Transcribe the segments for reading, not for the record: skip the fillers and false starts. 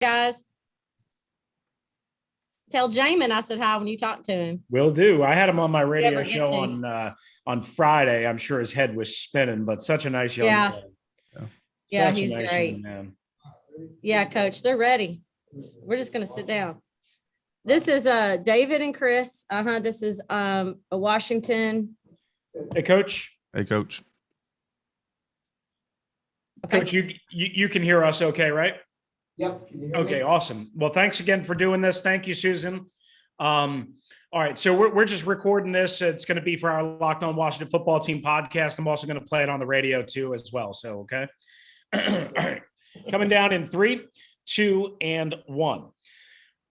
guys. Tell Jamin I said hi when you talk to him. Will do. I had him on my radio Never get show to. on Friday. I'm sure his head was spinning, but such a nice young Yeah. man. Yeah, Such a he's nice great. young man. Yeah, coach, they're ready. We're just gonna sit down. This is David and Chris. This is a Washington. Hey, coach. Hey, coach. Okay. Coach, you can hear us okay, right? Yep. Can you hear Okay, me? awesome. Well, thanks again for doing this. Thank you, Susan. All right, so we're just recording this. It's going to be for our Locked On Washington Football Team podcast. I'm also going to play it on the radio too as well. So, okay. All right, coming down in 3, 2, and 1.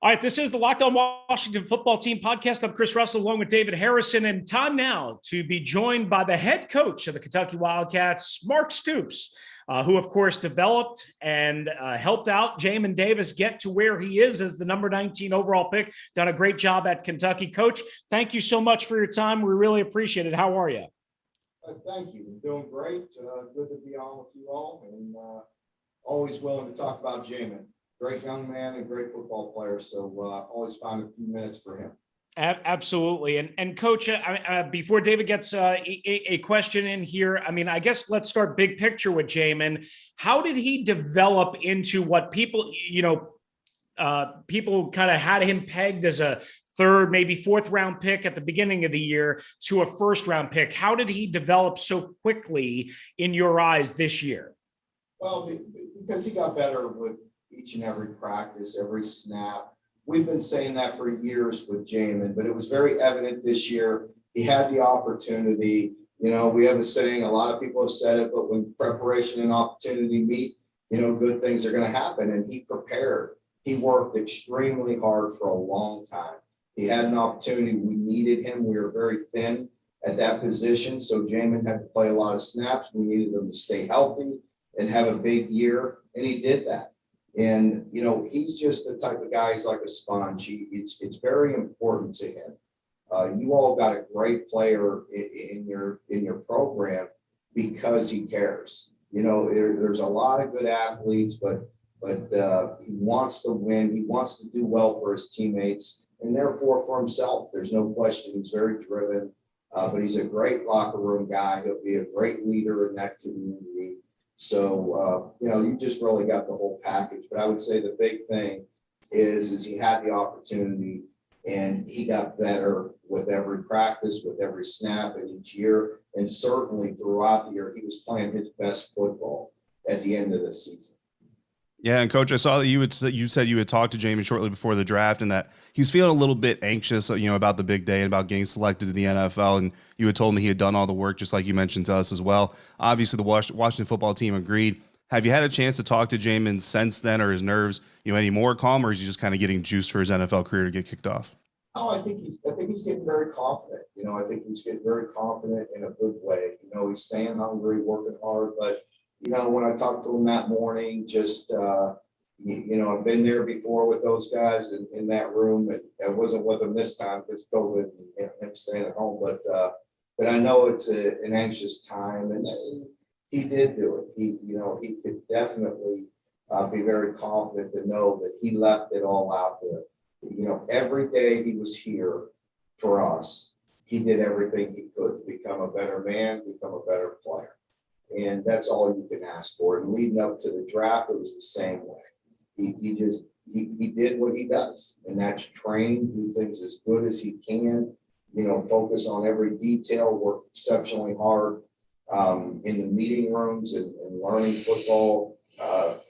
All right, this is the Locked On Washington Football Team podcast. I'm Chris Russell along with David Harrison, and time now to be joined by the head coach of the Kentucky Wildcats, Mark Stoops. Who, of course, developed and helped out Jamin Davis get to where he is as the number 19 overall pick. Done a great job at Kentucky. Coach, thank you so much for your time. We really appreciate it. How are you? Thank you. I'm doing great. Good to be on with you all, and always willing to talk about Jamin. Great young man and great football player, so always find a few minutes for him. Absolutely. And Coach, before David gets a question in here, I mean, I guess let's start big picture with Jamin. How did he develop into what people kind of had him pegged as a third, maybe fourth round pick at the beginning of the year to a first round pick? How did he develop so quickly in your eyes this year? Well, because he got better with each and every practice, every snap. We've been saying that for years with Jamin, but it was very evident this year. He had the opportunity. You know, we have a saying, a lot of people have said it, but when preparation and opportunity meet, you know, good things are going to happen. And he prepared. He worked extremely hard for a long time. He had an opportunity. We needed him. We were very thin at that position. So Jamin had to play a lot of snaps. We needed him to stay healthy and have a big year. And he did that. And, you know, he's just the type of guy, he's like a sponge. It's very important to him. You all got a great player in your program because he cares. You know, there's a lot of good athletes, but he wants to win. He wants to do well for his teammates and therefore for himself. There's no question. He's very driven, but he's a great locker room guy. He'll be a great leader in that community. So, you know, you just really got the whole package. But I would say the big thing is he had the opportunity and he got better with every practice, with every snap in each year. And certainly throughout the year, he was playing his best football at the end of the season. Yeah, and Coach, I saw that you said you had talked to Jamin shortly before the draft and that he was feeling a little bit anxious, you know, about the big day and about getting selected to the NFL. And you had told me he had done all the work, just like you mentioned to us as well. Obviously, the Washington football team agreed. Have you had a chance to talk to Jamin since then? Or his nerves, you know, any more calm, or is he just kind of getting juiced for his NFL career to get kicked off? Oh, I think he's getting very confident. You know, I think he's getting very confident in a good way. You know, he's staying hungry, working hard, but you know, when I talked to him that morning, just, you know, I've been there before with those guys in that room, and I wasn't with them this time because COVID and him staying at home. But I know it's an anxious time, and he did do it. He could definitely be very confident to know that he left it all out there. You know, every day he was here for us, he did everything he could to become a better man, become a better player. And that's all you can ask for. And leading up to the draft, it was the same way. He did what he does, and that's train, do things as good as he can, you know, focus on every detail, work exceptionally hard in the meeting rooms and learning football.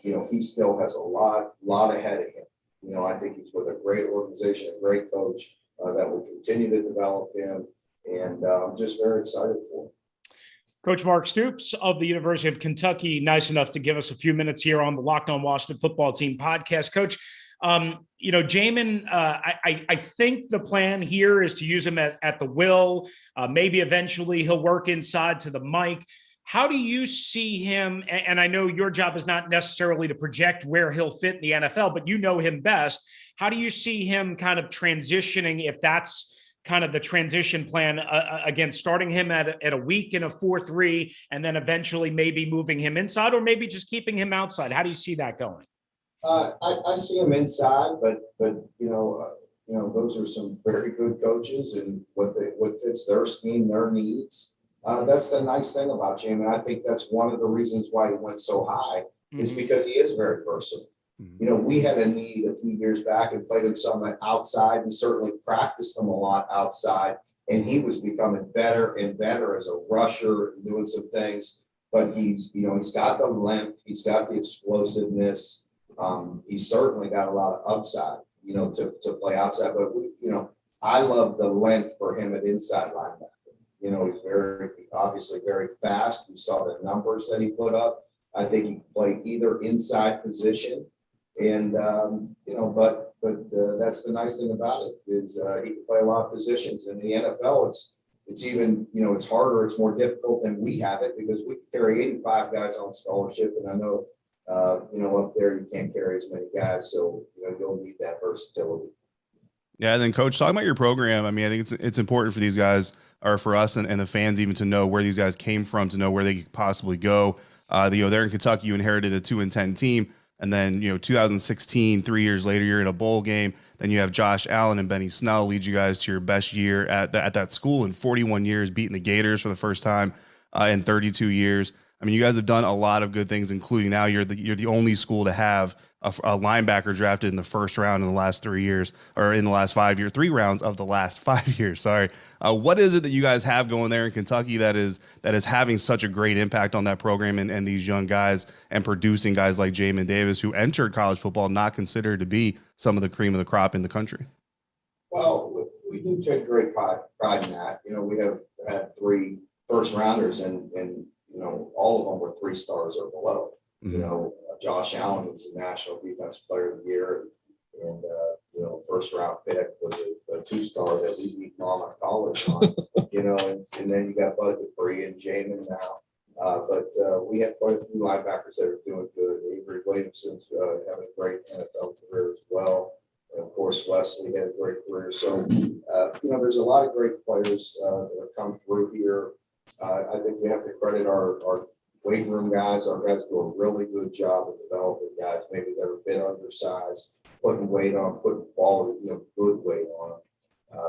You know, he still has a lot ahead of him. You know, I think he's with a great organization, a great coach that will continue to develop him, and I'm just very excited for him. Coach Mark Stoops of the University of Kentucky, nice enough to give us a few minutes here on the Locked On Washington Football Team podcast. Coach, you know, Jamin, I think the plan here is to use him at the will. Maybe eventually he'll work inside to the mic. How do you see him? And I know your job is not necessarily to project where he'll fit in the NFL, but you know him best. How do you see him kind of transitioning, if that's kind of the transition plan, again, starting him at a week in a 4-3, and then eventually maybe moving him inside, or maybe just keeping him outside? How do you see that going? I see him inside, but those are some very good coaches, and what fits their scheme, their needs. That's the nice thing about Jamin. I think that's one of the reasons why he went so high is because he is very versatile. We had a need a few years back and played him some outside and certainly practiced him a lot outside. And he was becoming better and better as a rusher and doing some things. But he's got the length, he's got the explosiveness. He's certainly got a lot of upside, to play outside. But I love the length for him at inside linebacker. He's obviously very fast. You saw the numbers that he put up. I think he can play either inside position. And, but that's the nice thing about it is he can play a lot of positions. In the NFL, it's even, it's harder, it's more difficult than we have it because we can carry 85 guys on scholarship. And I know, up there you can't carry as many guys. So, you'll need that versatility. Yeah, and then Coach, talking about your program, I mean, I think it's important for these guys, or for us and the fans even, to know where these guys came from, to know where they could possibly go. There in Kentucky, you inherited a 2-10 team. And then, 2016, 3 years later, you're in a bowl game. Then you have Josh Allen and Benny Snell lead you guys to your best year at that school in 41 years, beating the Gators for the first time in 32 years. I mean, you guys have done a lot of good things, including now you're the only school to have a linebacker drafted in the first round in the last 3 years, or in the last 5 years, 3 rounds of the last 5 years. Sorry. What is it that you guys have going there in Kentucky that is having such a great impact on that program and these young guys, and producing guys like Jamin Davis, who entered college football not considered to be some of the cream of the crop in the country? Well, we do take great pride in that. We have had 3 first rounders and all of them were 3 stars or below. Josh Allen was the National Defensive Player of the Year, and first round pick was a 2-star that we beat Mama College on. And then you got Bud Dupree and Jamin now. But we have quite a few linebackers that are doing good. Avery Williamson's having a great NFL career as well. And of course, Wesley had a great career. So, there's a lot of great players that have come through here. I think we have to credit our weight room guys. Our guys do a really good job of developing guys, maybe that are a bit undersized, putting weight on, putting quality, good weight on them.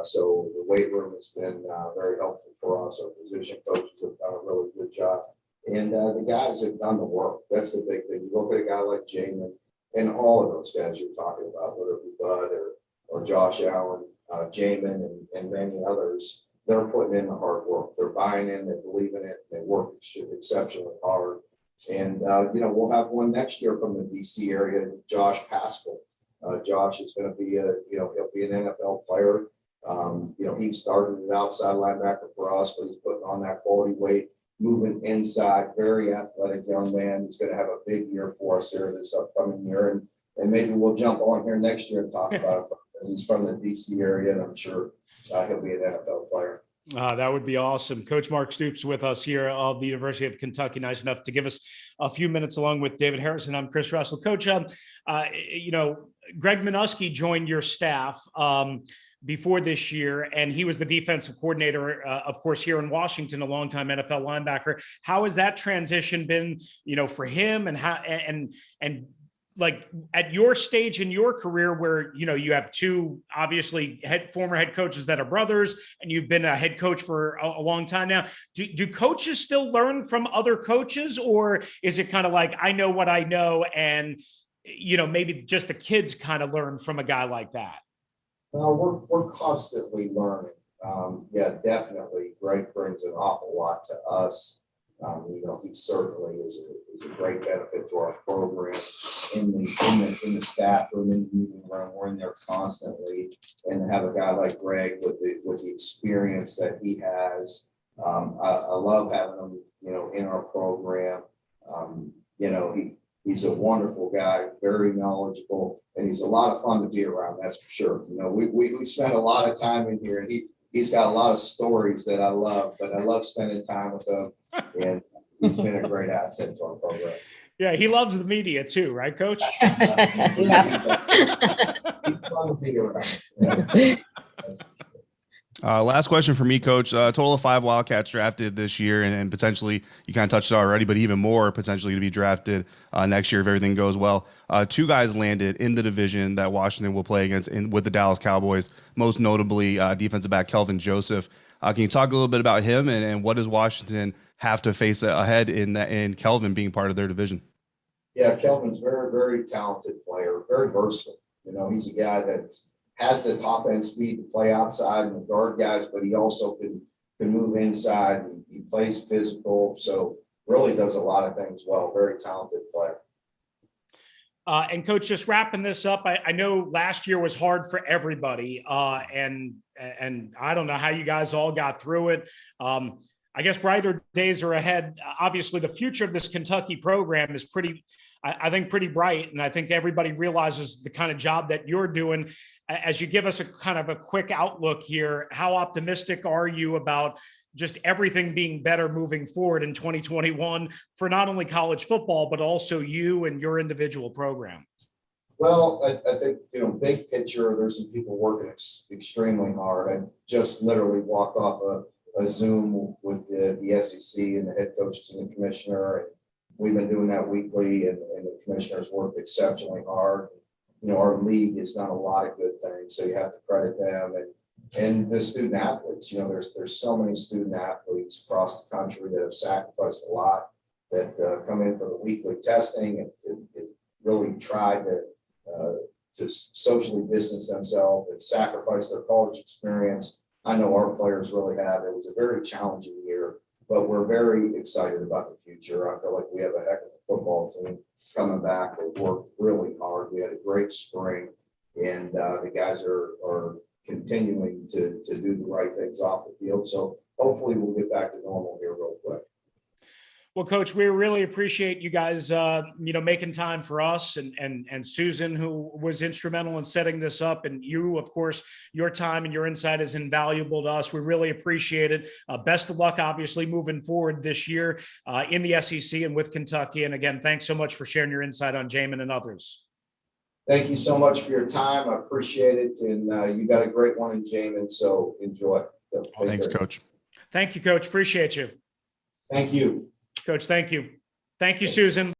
So the weight room has been very helpful for us. Our position coaches have done a really good job. And the guys have done the work. That's the big thing. You look at a guy like Jamin and all of those guys you're talking about, whether it be Bud or Josh Allen, Jamin, and many others. They're putting in the hard work. They're buying in. They believe in it. They work exceptionally hard. And, we'll have one next year from the DC area, Josh Pascal. Josh is going to be he'll be an NFL player. He started an outside linebacker for us, but he's putting on that quality weight, moving inside, very athletic young man. He's going to have a big year for us here this upcoming year. And maybe we'll jump on here next year and talk about it because he's from the DC area, and I'm sure he'll be an NFL player. That would be awesome. Coach Mark Stoops with us here of the University of Kentucky. Nice enough to give us a few minutes along with David Harrison. I'm Chris Russell. Coach, Greg Minuski joined your staff before this year, and he was the defensive coordinator, of course, here in Washington, a longtime NFL linebacker. How has that transition been, for him, and how and like at your stage in your career where, you have 2 obviously former head coaches that are brothers, and you've been a head coach for a long time now. Do coaches still learn from other coaches, or is it kind of like, I know what I know, and, maybe just the kids kind of learn from a guy like that? We're constantly learning. Yeah, definitely. Greg brings an awful lot to us. He certainly is a great benefit to our program in the staff room, in the meeting room. We're in there constantly, and to have a guy like Greg with the experience that he has, I love having him, in our program. He's a wonderful guy, very knowledgeable, and he's a lot of fun to be around. That's for sure. We spent a lot of time in here, and he's got a lot of stories that I love, but I love spending time with him, and he's been a great asset to our program. Yeah, he loves the media too, right, Coach? He's fun to be around. Yeah. Last question for me, Coach. Total of 5 Wildcats drafted this year, and potentially, you kind of touched it already, but even more potentially to be drafted next year if everything goes well. 2 guys landed in the division that Washington will play against with the Dallas Cowboys, most notably defensive back Kelvin Joseph. Can you talk a little bit about him and what does Washington have to face ahead in Kelvin being part of their division? Yeah, Kelvin's very, very talented player, very versatile. He's a guy that has the top end speed to play outside and guard guys, but he also can move inside. He plays physical, so really does a lot of things well. Very talented player. And Coach, just wrapping this up, I know last year was hard for everybody, and I don't know how you guys all got through it. I guess brighter days are ahead. Obviously, the future of this Kentucky program is I think pretty bright, and I think everybody realizes the kind of job that you're doing. As you give us a kind of a quick outlook here, how optimistic are you about just everything being better moving forward in 2021 for not only college football, but also you and your individual program? Well, I think, big picture, there's some people working extremely hard. I just literally walked off a Zoom with the SEC and the head coaches and the commissioner. And we've been doing that weekly, and the commissioners worked exceptionally hard. Our league has done a lot of good things, so you have to credit them and the student athletes. There's so many student athletes across the country that have sacrificed a lot, that come in for the weekly testing and really tried to socially distance themselves and sacrifice their college experience. I know our players really have. It was a very challenging year, but we're very excited about the future. I feel like we have a heck of a football team. It's coming back. They worked really hard. We had a great spring, and the guys are continuing to do the right things off the field. So hopefully we'll get back to normal here real quick. Well, Coach, we really appreciate you guys, making time for us, and Susan, who was instrumental in setting this up, and you, of course, your time and your insight is invaluable to us. We really appreciate it. Best of luck, obviously, moving forward this year in the SEC and with Kentucky. And again, thanks so much for sharing your insight on Jamin and others. Thank you so much for your time. I appreciate it, and you got a great one in Jamin, so enjoy. Thanks, Coach. Thank you, Coach. Appreciate you. Thank you. Coach, thank you. Thank you, Susan.